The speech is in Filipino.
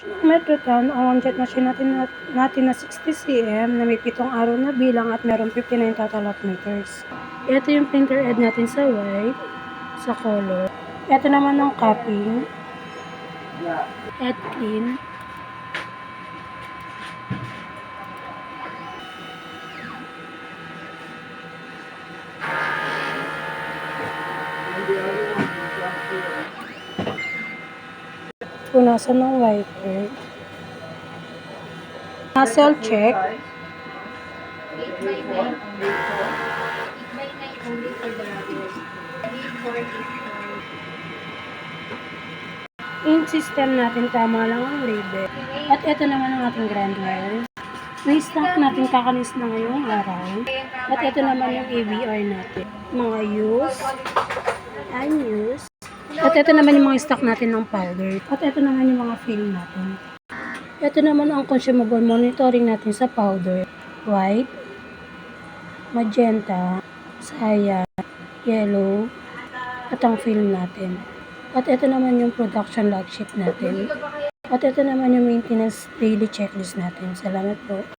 Metrotan o jet machine natin na 60 cm na may 7 araw na bilang at meron 59 total of meters. Ito yung printer head natin sa white, sa color. Ito naman ang cupping, head clean. Punasan ng wiper. Nozzle check. 8x9 only. 8x9 only for the radius. 8x4. In system natin, tama lang ang label. At ito naman ang ating grand wire. May stock natin kakanis na ngayong araw. At ito naman yung ABR natin. Mga use, unused. At ito naman yung mga stock natin ng powder. At ito naman yung mga film natin. Ito naman ang consumable monitoring natin sa powder. White, magenta, cyan, yellow, at ang film natin. At ito naman yung production log sheet natin. At ito naman yung maintenance daily checklist natin. Salamat po.